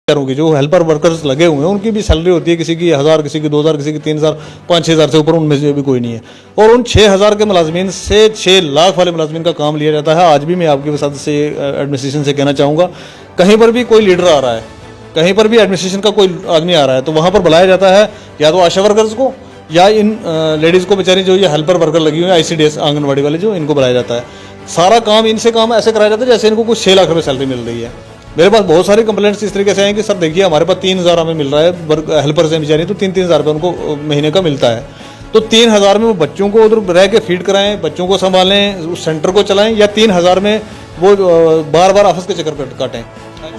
की जो helper workers लगे हुए हैं उनकी भी सैलरी होती है, किसी की 1000, किसी की 2000, किसी की 3000, 5-6 हज़ार से ऊपर उनमें से भी कोई नहीं है। और उन 6000 के मुलाजमीन से 6 लाख वाले मुलाजमीन का काम लिया जाता है। आज भी मैं आपके साथ से एडमिनिस्ट्रेशन से कहना चाहूँगा, कहीं पर भी कोई लीडर आ रहा है, कहीं पर भी एडमिनिस्ट्रेशन का कोई आदमी आ रहा है, तो वहाँ पर बुलाया जाता है या तो आशा वर्कर्स को या इन लेडीज़ को, बेचारी जो ये हेल्पर वर्कर लगी हुई है, ICDS आंगनबाड़ी वाले, जो इनको बुलाया जाता है। सारा काम इनसे काम ऐसे कराया जाता है जैसे इनको कुछ 6 लाख रुपये सैलरी मिल रही है। मेरे पास बहुत सारे कंप्लेंट्स इस तरीके से आए कि सर देखिए हमारे पास 3000 हमें मिल रहा है, हेल्पर से बेचारी तो 3-3 हज़ार रुपये उनको महीने का मिलता है। तो 3000 में वो बच्चों को उधर रह के फीड कराएं, बच्चों को संभालें, उस सेंटर को चलाएं, या 3000 में वो बार बार ऑफिस के चक्कर काटें।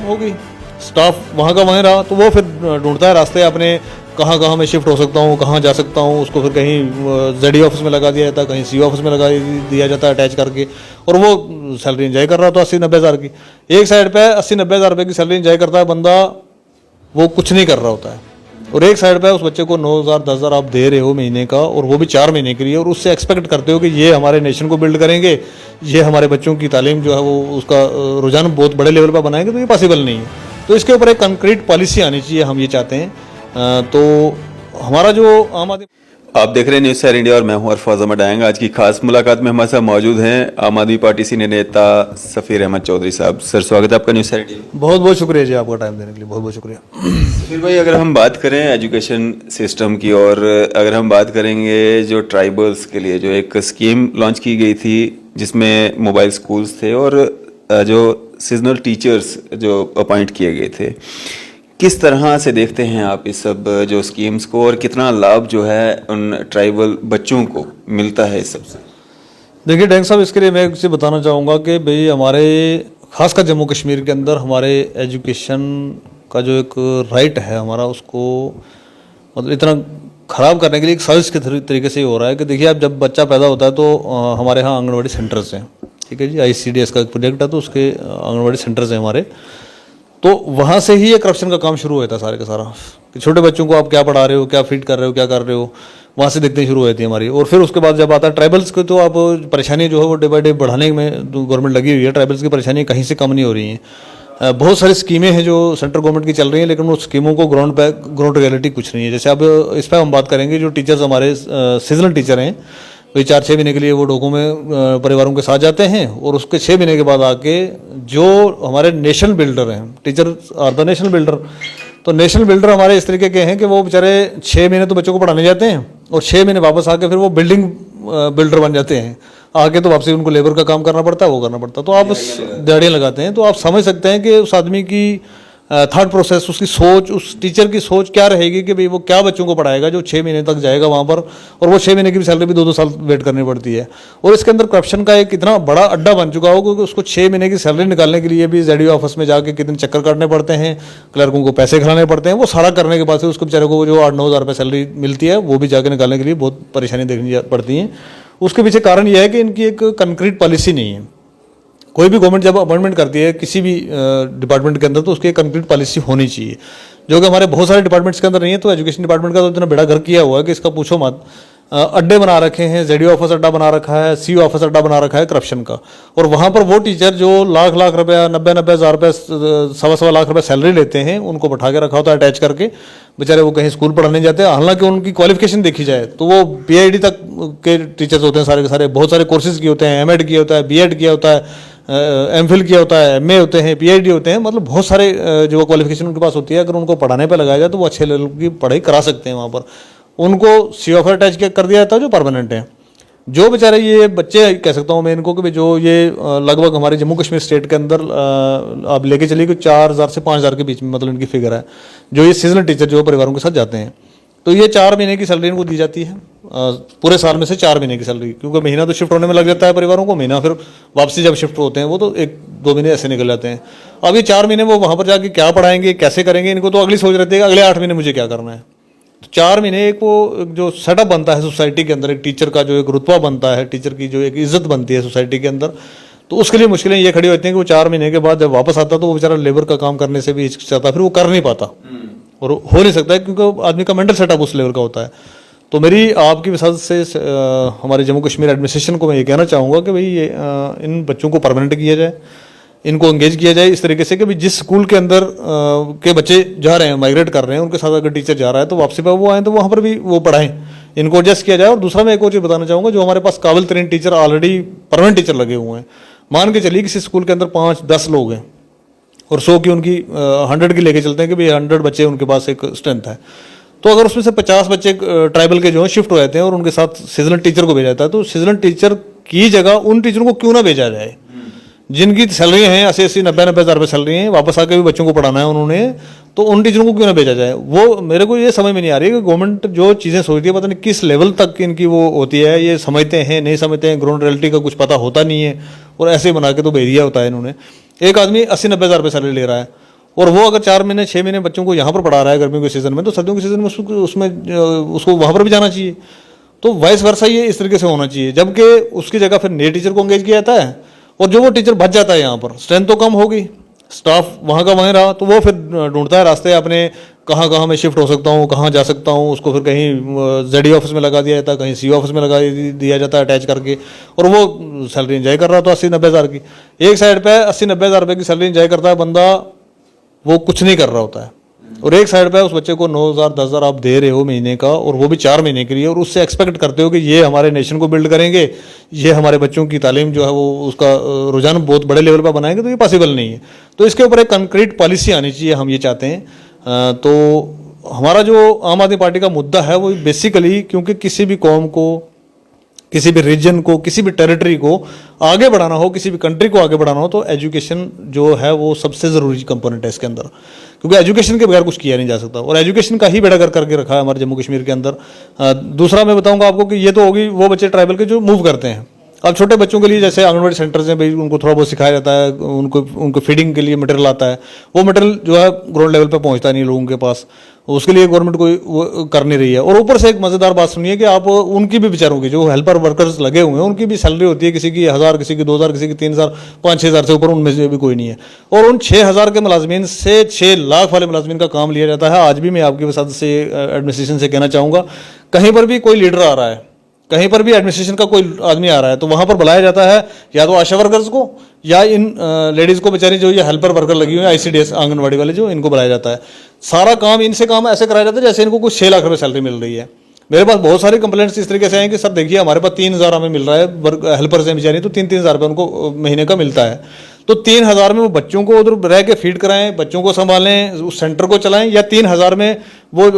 होगी स्टाफ वहाँ का वहीं रहा, तो वो फिर ढूंढता है रास्ते अपने, कहाँ मैं शिफ्ट हो सकता हूँ, कहाँ जा सकता हूँ। उसको फिर कहीं ZD ऑफिस में लगा दिया जाता है, कहीं CO ऑफिस में लगा दिया जाता है अटैच करके, और वो सैलरी एंजॉय कर रहा था 80-90 हज़ार की। एक साइड पे 80-90 हज़ार रुपये की सैलरी एंजॉय करता है बंदा, वो कुछ नहीं कर रहा होता है। और एक साइड पे उस बच्चे को 9000, 10,000 आप दे रहे हो महीने का, और वो भी 4 महीने के लिए, और उससे एक्सपेक्ट करते हो कि ये हमारे नेशन को बिल्ड करेंगे, ये हमारे बच्चों की तालीम जो है वो उसका रुझान बहुत बड़े लेवल पर बनाएंगे, तो ये पॉसिबल नहीं है। तो इसके ऊपर एक कंक्रीट पॉलिसी आनी चाहिए, हम ये चाहते हैं। तो हमारा जो आम आदमी, आप देख रहे हैं न्यूज़ सैर इंडिया और मैं हूं अरफाज अहमद आयंग। आज की खास मुलाकात में हमारे साथ मौजूद हैं आम आदमी पार्टी सीनियर नेता सफ़ीर अहमद चौधरी साहब। सर स्वागत है आपका न्यूज़ सैर इंडिया। बहुत बहुत शुक्रिया जी, आपका टाइम देने के लिए बहुत बहुत शुक्रिया। सफ़ीर भाई, अगर हम बात करें एजुकेशन सिस्टम की, और अगर हम बात करेंगे जो ट्राइबल्स के लिए जो एक स्कीम लॉन्च की गई थी जिसमें मोबाइल स्कूल्स थे और जो सीजनल टीचर्स जो अपॉइंट किए गए थे, किस तरह से देखते हैं आप इस सब जो स्कीम्स को, और कितना लाभ जो है उन ट्राइबल बच्चों को मिलता है इस सब से? देखिए डैंग साहब, इसके लिए मैं इसे बताना चाहूँगा कि भाई हमारे खासकर जम्मू कश्मीर के अंदर हमारे एजुकेशन का जो एक राइट है हमारा, उसको मतलब इतना ख़राब करने के लिए एक साजिश के तरीके से ही हो रहा है कि देखिए, अब जब बच्चा पैदा होता है तो हमारे यहाँ आंगनबाड़ी सेंटर्स हैं, ठीक है जी, ICDS का एक प्रोजेक्ट है, तो उसके आंगनबाड़ी सेंटर्स हैं हमारे। तो वहाँ से ही ये करप्शन का काम शुरू हुआ था सारे का सारा, कि छोटे बच्चों को आप क्या पढ़ा रहे हो, क्या फीड कर रहे हो, क्या कर रहे हो, वहाँ से दिखनी शुरू हुई थी हमारी। और फिर उसके बाद जब आता है ट्राइबल्स को, तो आप परेशानी जो है वो डे बाई डे बढ़ाने में गवर्नमेंट लगी हुई है। ट्राइबल्स की परेशानी कहीं से कम नहीं हो रही हैं। बहुत सारी स्कीमें हैं जो सेंट्रल गवर्नमेंट की चल रही हैं, लेकिन उस स्कीमों को ग्राउंड रियलिटी कुछ नहीं है। जैसे अब इस पर हम बात करेंगे, जो टीचर्स हमारे सीजनल टीचर हैं, कोई 4-6 महीने के लिए वो डोगों में परिवारों के साथ जाते हैं, और उसके 6 महीने के बाद आके जो हमारे नेशनल बिल्डर हैं, teacher are the national builder, तो नेशनल बिल्डर हमारे इस तरीके के हैं कि वो बेचारे 6 महीने तो बच्चों को पढ़ाने जाते हैं, और 6 महीने वापस आके फिर वो बिल्डिंग बिल्डर बन जाते हैं। आके तो वापसी उनको लेबर का काम करना पड़ता है, वो करना पड़ता है, तो आप दिहाड़ियाँ लगाते हैं। तो आप समझ सकते हैं कि उस आदमी की थॉट प्रोसेस, उसकी सोच, उस टीचर की सोच क्या रहेगी कि भाई वो क्या बच्चों को पढ़ाएगा जो 6 महीने तक जाएगा वहाँ पर, और वो 6 महीने की भी सैलरी भी 2-2 साल वेट करनी पड़ती है। और इसके अंदर करप्शन का एक इतना बड़ा अड्डा बन चुका हो कि उसको 6 महीने की सैलरी निकालने के लिए भी ZD ऑफिस में जाके कितने चक्कर काटने पड़ते हैं, क्लर्कों को पैसे खिलाने पड़ते हैं। वो सारा करने के बाद से उसको बेचारे को जो 8-9 हज़ार रुपये सैलरी मिलती है, वो भी जाके निकालने के लिए बहुत परेशानी देखनी पड़ती है। उसके पीछे कारण यह है कि इनकी एक कंक्रीट पॉलिसी नहीं है। कोई भी गवर्नमेंट जब अपॉइंटमेंट करती है किसी भी डिपार्टमेंट के अंदर, तो उसकी एक कंक्रीट पॉलिसी होनी चाहिए, जो कि हमारे बहुत सारे डिपार्टमेंट्स के अंदर नहीं है। तो एजुकेशन डिपार्टमेंट का तो इतना बेड़ा घर किया हुआ है कि इसका पूछो मत। अड्डे बना रखे हैं, ZD ऑफिस अड्डा बना रखा है, CO ऑफिस अड्डा बना रखा है करप्शन का। और वहाँ पर वो टीचर जो लाख रुपया, 90 हज़ार रुपये, 1.25 लाख रुपये सैलरी लेते हैं, उनको बैठा के रखा होता है अटैच करके, बेचारे वो कहीं स्कूल पढ़ाने जाते हैं। हालांकि उनकी क्वालिफिकेशन देखी जाए तो वो PhD तक के टीचर्स होते हैं सारे के सारे, बहुत सारे कोर्सेज किए होते हैं, MAd किया होता है, B.Ed किया होता है, MPhil किया होता है, MA होते हैं, PhD होते हैं, मतलब बहुत सारे जो क्वालिफिकेशन उनके पास होती है। अगर उनको पढ़ाने पर लगाया जाए तो वो अच्छे लेवल की पढ़ाई करा सकते हैं। वहाँ पर उनको CO ऑफिस अटैच कर दिया जाता है जो परमानेंट है। जो बेचारे ये बच्चे कह सकता हूँ मैं इनको कि जो ये लगभग हमारे जम्मू कश्मीर स्टेट के अंदर आप लेके चलिए कि 4,000 से 5,000 के बीच में मतलब इनकी फिगर है, जो ये सीजनल टीचर जो परिवारों के साथ जाते हैं, तो ये 4 महीने की सैलरी इनको दी जाती है, पूरे साल में से 4 महीने की सैलरी, क्योंकि महीना तो शिफ्ट होने में लग जाता है परिवारों को, महीना फिर वापसी जब शिफ्ट होते हैं वो तो 1-2 महीने ऐसे निकल जाते हैं। अब ये 4 महीने वो वहाँ पर जाके क्या पढ़ाएंगे, कैसे करेंगे, इनको तो अगली सोच रहती है कि अगले 8 महीने मुझे क्या करना है। तो 4 महीने एक वो जो सेटअप बनता है सोसाइटी के अंदर, एक टीचर का जो एक रुतबा बनता है, टीचर की जो एक इज्जत बनती है सोसाइटी के अंदर, तो उसके लिए मुश्किलें ये खड़ी होती हैं कि वो 4 महीने के बाद जब वापस आता तो वो बेचारा लेबर का काम करने से भी हिचकिचाता, फिर वो कर नहीं पाता और हो नहीं सकता है, क्योंकि आदमी का मेंटल सेटअप उस लेवल का होता है। तो मेरी आपकी वजह से हमारे जम्मू कश्मीर एडमिनिस्ट्रेशन को मैं ये कहना चाहूँगा कि भाई ये इन बच्चों को परमानेंट किया जाए, इनको एंगेज किया जाए इस तरीके से कि भी जिस स्कूल के अंदर के बच्चे जा रहे हैं, माइग्रेट कर रहे हैं, उनके साथ अगर टीचर जा रहा है तो वापसी पर वो आए तो वहाँ पर भी वो पढ़ाएं, इनको एडजस्ट किया जाए। और दूसरा मैं एक और चीज़ बताना चाहूँगा, जो हमारे पास काबिल तरीन टीचर ऑलरेडी परमानेंट टीचर लगे हुए हैं, मान के चलिए किसी स्कूल के अंदर 5-10 लोग हैं और 100 की उनकी 100 की लेके चलते हैं कि भाई 100 बच्चे उनके पास एक स्ट्रेंथ है, तो अगर उसमें से 50 बच्चे ट्राइबल के जो है शिफ्ट हो जाते हैं और उनके साथ सीजनल टीचर को भेजा जाता है, तो सीजनल टीचर की जगह उन टीचरों को क्यों ना भेजा जाए जिनकी सैलरी है 80-90 हज़ार रुपये सैलरी है, वापस आके भी बच्चों को पढ़ाना है उन्होंने, तो उन टीचरों को क्यों ना भेजा जाए। वो मेरे को ये समझ में नहीं आ रही है कि गवर्नमेंट जो चीज़ें सोचती है पता नहीं किस लेवल तक इनकी वो होती है, ये समझते हैं नहीं समझते हैं, ग्राउंड रियलिटी का कुछ पता होता नहीं है और ऐसे बना के तो भेज दिया होता है इन्होंने। एक आदमी 80-90 हज़ार रुपये सैलरी ले रहा है और वो अगर 4 महीने 6 महीने बच्चों को यहाँ पर पढ़ा रहा है गर्मियों के सीजन में, तो सर्दियों के सीजन में उसमें उसको वहाँ पर भी जाना चाहिए। तो वाइस वर्सा ये इस तरीके से होना चाहिए, जबकि उसकी जगह फिर नए टीचर को एंगेज किया जाता है और जो वो टीचर बच जाता है यहाँ पर, स्ट्रेंथ तो कम होगी, स्टाफ वहाँ का वहीं रहा, तो वो फिर ढूंढता है रास्ते अपने कहाँ मैं शिफ्ट हो सकता हूँ, कहाँ जा सकता हूँ, उसको फिर कहीं जेडी ऑफिस में लगा दिया जाता है, कहीं सी ऑफिस में लगा दिया जाता है अटैच करके, और वो सैलरी एंजॉय कर रहा था 80-90 हज़ार की। एक साइड पे 80-90 हज़ार रुपये की सैलरी एंजॉय करता है बंदा, वो कुछ नहीं कर रहा होता है, और एक साइड पे उस बच्चे को 9,000 10,000 आप दे रहे हो महीने का, और वो भी 4 महीने के लिए, और उससे एक्सपेक्ट करते हो कि ये हमारे नेशन को बिल्ड करेंगे, ये हमारे बच्चों की तालीम जो है वो उसका रुझान बहुत बड़े लेवल पर बनाएंगे, तो ये पॉसिबल नहीं है। तो इसके ऊपर एक कंक्रीट पॉलिसी आनी चाहिए, हम ये चाहते हैं। तो हमारा जो आम आदमी पार्टी का मुद्दा है वो बेसिकली, क्योंकि किसी भी कौम को, किसी भी रीजन को, किसी भी टेरिटरी को आगे बढ़ाना हो, किसी भी कंट्री को आगे बढ़ाना हो, तो एजुकेशन जो है वो सबसे ज़रूरी कंपोनेंट है इसके अंदर, क्योंकि एजुकेशन के बगैर कुछ किया नहीं जा सकता, और एजुकेशन का ही बेड़ा कर करके रखा है हमारे जम्मू कश्मीर के अंदर। दूसरा मैं बताऊंगा आपको कि ये तो होगी वो बच्चे ट्राइबल के जो मूव करते हैं। अब छोटे बच्चों के लिए जैसे आंगनबाड़ी सेंटर्स हैं भाई, उनको थोड़ा बहुत सिखाया जाता है, उनको फीडिंग के लिए मटेरियल आता है, वो मटेरियल जो है ग्राउंड लेवल पे पहुंचता नहीं लोगों के पास, उसके लिए गवर्नमेंट कोई वो कर नहीं रही है। और ऊपर से एक मज़ेदार बात सुनिए कि आप उनकी भी बेचारों की जो हेल्पर वर्कर्स लगे हुए हैं उनकी भी सैलरी होती है, किसी की 1,000, किसी की 2,000, किसी की 3,000, 5-6 हज़ार से ऊपर उनमें से भी कोई नहीं है। और उन 6 हज़ार के मुलाजमीन से 6 लाख वाले मुलाजमीन का काम लिया जाता है। आज भी मैं आपके साथ से एडमिनिस्ट्रेशन से कहना चाहूँगा, कहीं पर भी कोई लीडर आ रहा है, कहीं पर भी एडमिनिस्ट्रेशन का कोई आदमी आ रहा है, तो वहाँ पर बुलाया जाता है या तो आशा वर्कर्स को या इन लेडीज़ को, बेचारी जो ये हेल्पर वर्कर लगी हुई है ICDS आंगनबाड़ी वाले, जो इनको बुलाया जाता है। सारा काम इनसे काम ऐसे कराया जाता है जैसे इनको कुछ 6 लाख रुपये सैलरी मिल रही है। मेरे पास बहुत सारी कंप्लेंट्स इस तरीके से आए कि सर देखिए हमारे पास 3,000 हमें मिल रहा है, हेल्पर से बेचारी तो 3-3 हज़ार रुपये उनको महीने का मिलता है, तो 3,000 में वो बच्चों को उधर रह के फीड कराएं, बच्चों को संभालें, उस सेंटर को चलाएं, या 3,000 में वो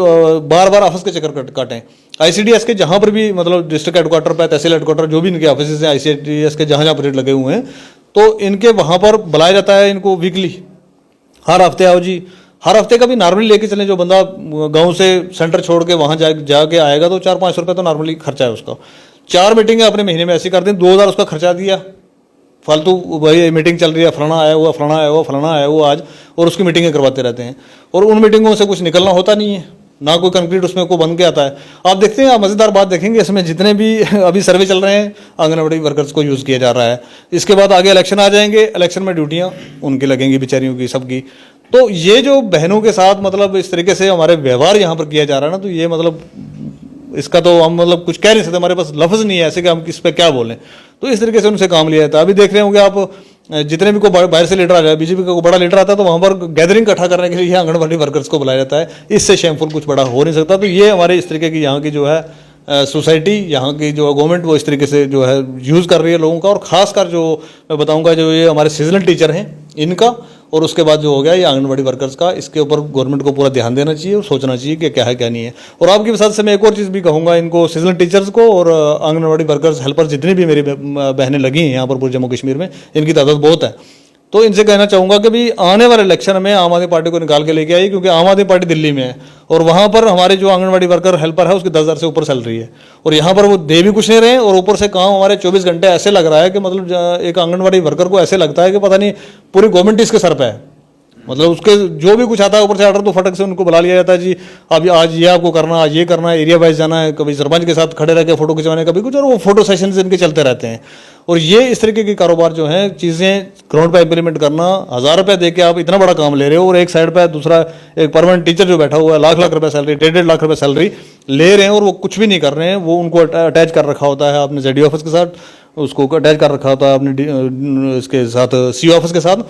बार बार ऑफिस के चक्कर काटें। ICDS के जहाँ पर भी मतलब डिस्ट्रिक्ट हेडक्वार्टर पर, तहसील हेडक्वार्टर, जो भी इनके ऑफिस हैं ICDS के जहाँ प्रोजेक्ट लगे हुए हैं, तो इनके वहाँ पर बुलाया जाता है इनको वीकली, हर हफ्ते आओ जी। हर हफ्ते का भी नॉर्मली लेके चलें, जो बंदा गांव से सेंटर छोड़ के वहाँ जाके आएगा तो 400-500 रुपये तो नॉर्मली खर्चा है उसका। 4 मीटिंगें अपने महीने में ऐसी कर दें, 2,000 उसका खर्चा दिया, फालतू भाई मीटिंग चल रही है, फलाना आया हुआ, फलाना आया हुआ, फलाना आया हुआ आज, और उसकी मीटिंगें करवाते रहते हैं, और उन मीटिंगों से कुछ निकलना होता नहीं है, ना कोई कंक्रीट उसमें को बन के आता है। आप देखते हैं, आप मज़ेदार बात देखेंगे इसमें, जितने भी अभी सर्वे चल रहे हैं आंगनबाड़ी वर्कर्स को यूज़ किया जा रहा है। इसके बाद आगे इलेक्शन आ जाएंगे, इलेक्शन में ड्यूटियाँ उनकी लगेंगी बेचारियों की, सबकी। तो ये जो बहनों के साथ मतलब इस तरीके से हमारे व्यवहार यहाँ पर किया जा रहा है ना, तो ये मतलब इसका तो हम मतलब कुछ कह नहीं सकते, हमारे पास लफ्ज़ नहीं है ऐसे कि हम इस पर क्या बोलें। तो इस तरीके से उनसे काम लिया जाता है। अभी देख रहे होंगे आप, जितने भी कोई बाहर से लीडर आ जाए, बीजेपी का कोई बड़ा लीडर आता है तो वहाँ पर गैदरिंग इकट्ठा करने के लिए आंगनबाड़ी वर्कर्स को बुलाया जाता है। इससे शेमफुल कुछ बड़ा हो नहीं सकता। तो ये हमारे इस तरीके की यहाँ की जो है सोसाइटी, यहाँ की जो गवर्नमेंट, वो इस तरीके से जो है यूज़ कर रही है लोगों का। और ख़ासकर जो मैं बताऊँगा, जो ये हमारे सीजनल टीचर हैं इनका, और उसके बाद जो हो गया ये आंगनबाड़ी वर्कर्स का, इसके ऊपर गवर्नमेंट को पूरा ध्यान देना चाहिए और सोचना चाहिए कि क्या है क्या नहीं है। और आपके साथ से मैं एक और चीज़ भी कहूँगा, इनको सीजनल टीचर्स को और आंगनबाड़ी वर्कर्स हेल्पर जितनी भी मेरी बहनें लगी हैं यहाँ पर पूरे जम्मू कश्मीर में, इनकी तादाद बहुत है। तो इनसे कहना चाहूँगा कि भी आने वाले इलेक्शन में आम आदमी पार्टी को निकाल के लेके आई, क्योंकि आम आदमी पार्टी दिल्ली में है और वहाँ पर हमारे जो आंगनबाड़ी वर्कर हेल्पर है उसकी 10,000 से ऊपर सैलरी है, और यहाँ पर वो दे भी कुछ नहीं रहे, और ऊपर से काम हमारे 24 घंटे ऐसे लग रहा है कि मतलब एक आंगनबाड़ी वर्कर को ऐसे लगता है कि पता नहीं पूरी गवर्नमेंट इसके सर पर है। मतलब उसके जो भी कुछ आता है ऊपर से ऑर्डर, तो फटक से उनको बुला लिया जाता है, जी अब आज ये आपको करना, आज ये करना है, एरिया वाइज जाना है, कभी सरपंच के साथ खड़े रह के फोटो खिंचवाने, कभी कुछ, और वो फोटो सेशंस इनके चलते रहते हैं। और ये इस तरीके के कारोबार जो है, चीज़ें ग्राउंड पे इंप्लीमेंट करना, 1,000 रुपये दे के आप इतना बड़ा काम ले रहे हो, और एक साइड पे दूसरा एक परमानेंट टीचर जो बैठा हुआ है, लाख रुपये सैलरी, 1.5 लाख रुपये सैलरी ले रहे हैं, और वो कुछ भी नहीं कर रहे हैं। वो उनको अटैच कर रखा होता है अपने जेडी ऑफिस के साथ, उसको अटैच कर रखा होता है अपने इसके साथ सीओ ऑफिस के साथ।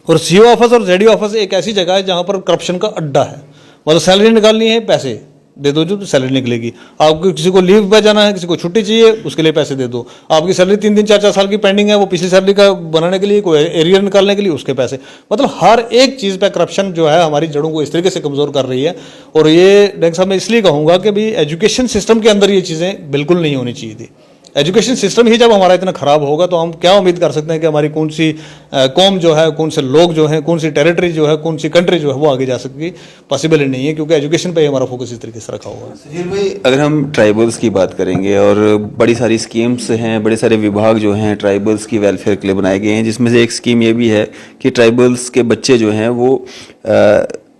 और सीओ ऑफिस और जेडी ऑफिस एक ऐसी जगह है जहाँ पर करप्शन का अड्डा है। मतलब सैलरी निकालनी है, पैसे दे दो जो सैलरी निकलेगी। आपको किसी को लीव पे जाना है, किसी को छुट्टी चाहिए, उसके लिए पैसे दे दो। आपकी सैलरी 3 4 साल की पेंडिंग है, वो पिछली सैलरी का बनाने के लिए, कोई एरियर निकालने के लिए, उसके पैसे। मतलब हर एक चीज़ पे करप्शन जो है हमारी जड़ों को इस तरीके से कमज़ोर कर रही है। और ये डॉक्टर साहब मैं इसलिए कहूँगा कि भाई एजुकेशन सिस्टम के अंदर ये चीज़ें बिल्कुल नहीं होनी चाहिए थी। एजुकेशन सिस्टम ही जब हमारा इतना ख़राब होगा तो हम क्या उम्मीद कर सकते हैं कि हमारी कौन सी कौम जो है, कौन से लोग जो हैं, कौन सी टेरिटरी जो है, कौन सी कंट्री जो है वो आगे जा सकती। पॉसिबल ही नहीं है, क्योंकि एजुकेशन पे ही हमारा फोकस इस तरीके से रखा हुआ है। सुधीर भाई, अगर हम ट्राइबल्स की बात करेंगे और बड़ी सारी स्कीम्स हैं, बड़े सारे विभाग जो हैं ट्राइबल्स की वेलफेयर के लिए बनाए गए हैं, जिसमें से एक स्कीम ये भी है कि ट्राइबल्स के बच्चे जो हैं वो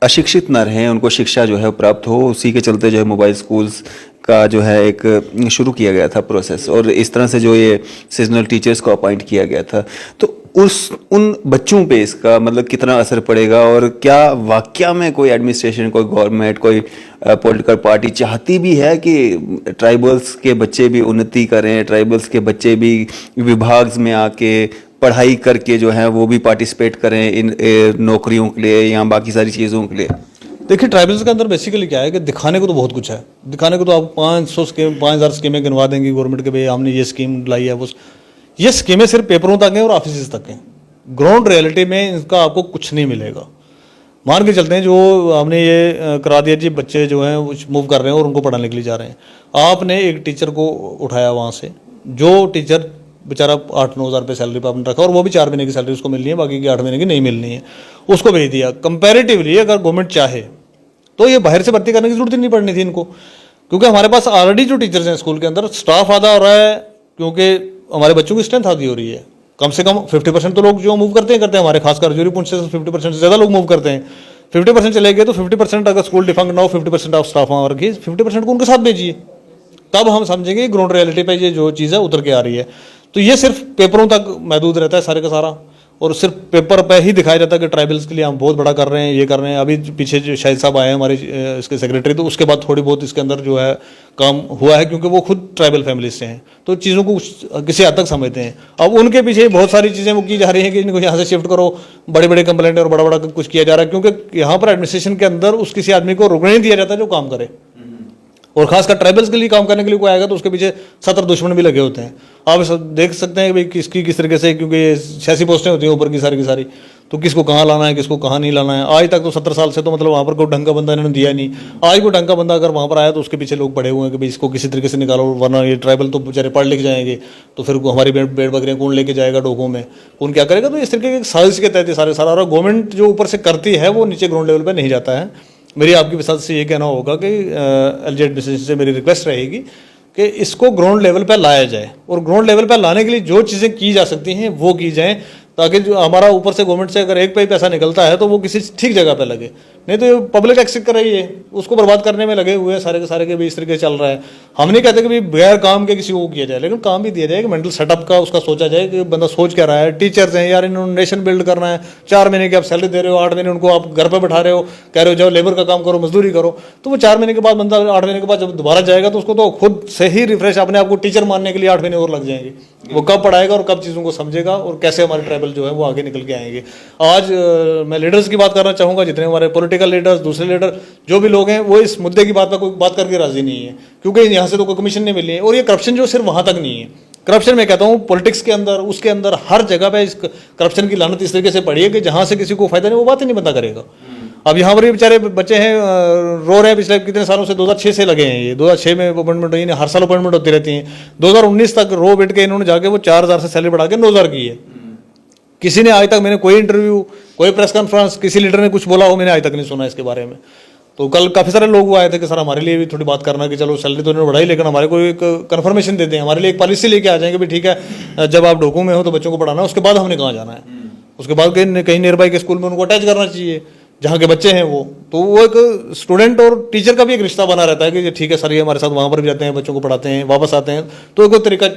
अशिक्षित ना रहें, उनको शिक्षा जो है प्राप्त हो। उसी के चलते जो है मोबाइल स्कूल्स का जो है एक शुरू किया गया था प्रोसेस, और इस तरह से जो ये सीजनल टीचर्स को अपॉइंट किया गया था। तो उन बच्चों पे इसका मतलब कितना असर पड़ेगा, और क्या वाकया में कोई एडमिनिस्ट्रेशन, कोई गवर्नमेंट, कोई पॉलिटिकल पार्टी चाहती भी है कि ट्राइबल्स के बच्चे भी उन्नति करें, ट्राइबल्स के बच्चे भी विभाग में आके पढ़ाई करके जो है वो भी पार्टिसिपेट करें इन नौकरियों के लिए या बाकी सारी चीज़ों के लिए? देखिए, ट्राइबल्स के अंदर बेसिकली क्या है कि दिखाने को तो बहुत कुछ है। दिखाने को तो आप 500 स्कीम, 5000 स्कीमें गिनवा देंगी गवर्नमेंट के, भाई हमने ये स्कीम लाई है। वो ये स्कीमें सिर्फ पेपरों तक हैं और ऑफिस तक हैं। ग्राउंड रियलिटी में इनका आपको कुछ नहीं मिलेगा। मान के चलते हैं जो हमने ये करा दिया जी, बच्चे जो हैं वो मूव कर रहे हैं और उनको पढ़ाने के लिए जा रहे हैं। आपने एक टीचर को उठाया वहाँ से, जो टीचर बेचारा 8-9 हज़ार रुपये सैलरी पर आपने रखा, और वो भी 4 महीने की सैलरी उसको मिलनी है, बाकी की 8 महीने की नहीं मिलनी है, उसको भेज दिया। कंपैरेटिवली अगर गवर्नमेंट चाहे तो ये बाहर से भर्ती करने की जरूरत ही नहीं पड़नी थी इनको, क्योंकि हमारे पास ऑलरेडी जो टीचर्स हैं स्कूल के अंदर, स्टाफ आधा हो रहा है, क्योंकि हमारे बच्चों की स्ट्रेंथ आधी हो रही है। कम से कम 50% तो लोग जो मूव करते हैं हमारे, खासकर जोरी पुंछ से 50% से ज़्यादा लोग मूव करते हैं। 50% चले गए तो 50% अगर स्कूल डिफंक्ट ना हो, 50% ऑफ स्टाफ वहाँ रखिए, 50% को उनके साथ भेजिए, तब हम समझेंगे ग्राउंड रियलिटी पे ये जो चीज़ है उतर के आ रही है। तो ये सिर्फ पेपरों तक महदूद रहता है सारे का सारा, और सिर्फ पेपर पे ही दिखाया जाता है कि ट्राइबल्स के लिए हम बहुत बड़ा कर रहे हैं, ये कर रहे हैं। अभी पीछे जो शाहिद साहब आए हैं हमारे इसके सेक्रेटरी, तो उसके बाद थोड़ी बहुत इसके अंदर जो है काम हुआ है, क्योंकि वो खुद ट्राइबल फैमिली से हैं, तो चीज़ों को किसी हद तक समझते हैं। अब उनके पीछे बहुत सारी चीज़ें वो की जा रही हैं कि इनको यहाँ से शिफ्ट करो, बड़े बड़े कंप्लेंट और बड़ा बड़ा कुछ किया जा रहा है, क्योंकि यहाँ पर एडमिनिस्ट्रेशन के अंदर उस किसी आदमी को रुकने नहीं दिया जाता जो काम करे। और खासकर ट्राइबल्स के लिए काम करने के लिए कोई आएगा तो उसके पीछे 70 दुश्मन भी लगे होते हैं। आप देख सकते हैं कि भाई किसकी किस तरीके से, क्योंकि ये 86 पोस्टें होती हैं ऊपर की सारी, तो किसको कहाँ लाना है, किसको कहाँ नहीं लाना है। आज तक तो 17 साल से तो मतलब वहाँ पर कोई ढंग का बंदा इन्होंने दिया नहीं। आज कोई ढंग का बंदा अगर वहाँ पर आया तो उसके पीछे लोग पड़े हुए हैं कि भाई इसको किसी तरीके से निकालो, वरना ये ट्राइबल तो बेचारे पढ़ लिख जाएंगे, तो फिर हमारी भेड़ बकरियाँ कौन लेके जाएगा डोकों में, कौन क्या करेगा। तो इस तरीके की साजिश के तहत सारा और गवर्नमेंट जो ऊपर से करती है वो नीचे ग्राउंड लेवल पर नहीं जाता है। मेरी आपकी विशाल से ये कहना होगा कि एलजी एडमिनिस्ट्रेशन से मेरी रिक्वेस्ट रहेगी कि इसको ग्राउंड लेवल पर लाया जाए, और ग्राउंड लेवल पर लाने के लिए जो चीज़ें की जा सकती हैं वो की जाएं, ताकि जो हमारा ऊपर से गवर्नमेंट से अगर एक पे ही पैसा निकलता है तो वो किसी ठीक जगह पे लगे। नहीं तो ये पब्लिक एक्सेस कर रही है, उसको बर्बाद करने में लगे हुए हैं सारे के सारे के भी इस तरीके चल रहा है। हम नहीं कहते कि भाई बगैर काम के किसी को किया जाए, लेकिन काम भी दिया जाए कि मेंटल सेटअप का उसका सोचा जाए कि बंदा सोच क्या रहा है। टीचर्स हैं यार, इन्होंने नेशन बिल्ड करना है, 4 महीने की आप सैलरी दे रहे हो, 8 महीने उनको आप घर पर बैठा रहे हो, कह रहे हो जाओ लेबर का काम करो, मजदूरी करो, तो वो 4 महीने के बाद बंदा 8 महीने के बाद जब दोबारा जाएगा तो उसको तो खुद से ही रिफ्रेश अपने आप को टीचर मानने के लिए 8 महीने और लग जाएंगे। वो कब पढ़ाएगा और कब चीज़ों को समझेगा और कैसे हमारे ट्राइबल जो है वो आगे निकल के आएंगे। आज मैं लीडर्स की बात करना चाहूँगा, जितने हमारे पॉलिटिकल लीडर्स, दूसरे लीडर जो भी लोग हैं, वो इस मुद्दे की बात पर कोई बात करके राजी नहीं है, क्योंकि यहाँ से तो कोई कमीशन नहीं मिली है। और ये करप्शन जो सिर्फ वहाँ तक नहीं है, करप्शन मैं कहता हूँ पॉलिटिक्स के अंदर, उसके अंदर हर जगह पे इस करप्शन की लानत इस तरीके से पड़ी है कि जहाँ से किसी को फायदा नहीं वो बात ही नहीं बंदा करेगा। अब यहाँ पर भी बेचारे बच्चे हैं रो रहे हैं, पिछले कितने सालों से 2006 से लगे हैं, ये 2006 में अपॉइंटमेंट हुई, हर साल अपॉइंटमेंट होती रहती हैं। 2019 तक रो बैठ के इन्होंने जाके वो 4000 से सैलरी बढ़ा के 9000 की है। किसी ने आज तक, मैंने कोई इंटरव्यू, कोई प्रेस कॉन्फ्रेंस, किसी लीडर ने कुछ बोला हो मैंने आज तक नहीं सुना इसके बारे में। तो कल काफ़ी सारे लोग वो आए थे कि सर हमारे लिए भी थोड़ी बात करना कि चलो सैलरी तो इन्होंने बढ़ाई, लेकिन हमारे को एक कन्फर्मेशन दे दें, हमारे लिए एक पॉलिसी लेके आ जाएंगे भी ठीक है जब आप डोकू में हो तो बच्चों को पढ़ाना, उसके बाद हमने कहाँ जाना है, उसके बाद कहीं नियर बाई के स्कूल में उनको अटैच करना चाहिए जहाँ के बच्चे हैं वो। तो वो एक स्टूडेंट और टीचर का भी एक रिश्ता बना रहता है कि ठीक है सर ये हमारे साथ वहाँ पर भी जाते हैं, बच्चों को पढ़ाते हैं, वापस आते हैं, तो एक तरीका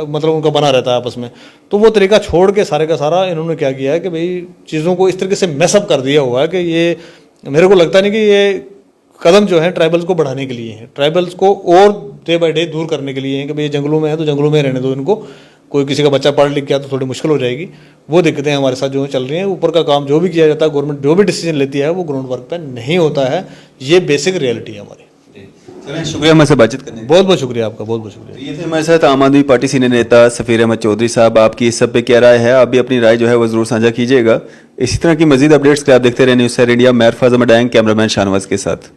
मतलब उनका बना रहता है आपस में। तो वो तरीका छोड़ के सारे का सारा इन्होंने क्या किया है कि भाई चीज़ों को इस तरीके से मैसअप कर दिया हुआ है कि ये मेरे को लगता नहीं कि ये कदम जो है ट्राइबल्स को बढ़ाने के लिए हैं, ट्राइबल्स को और डे बाय डे दूर करने के लिए हैं कि भाई जंगलों में है तो जंगलों में रहने दो इनको, कोई किसी का बच्चा पढ़ लिख गया तो थोड़ी मुश्किल हो जाएगी। वो दिक्कतें हमारे साथ जो चल रही हैं। ऊपर का काम जो भी किया जाता है, गवर्नमेंट जो भी डिसीजन लेती है वो ग्राउंड वर्क पे नहीं होता है। ये बेसिक रियलिटी है हमारी। चलें, शुक्रिया हमारे से बातचीत करने के लिए। बहुत बहुत शुक्रिया आपका, बहुत बहुत शुक्रिया। तो ये थे हमारे साथ आम आदमी पार्टी सीनियर नेता सफ़ीर अहमद चौधरी साहब। आपकी इस सब पे क्या राय है? आप भी अपनी राय जो है वो ज़रूर साझा कीजिएगा। इसी तरह की मजीद अपडेट्स के आप देखते रहे न्यूज़ सैर इंडिया। मैं अरफाज अहमद, कैमरामैन शाहनवाज के साथ।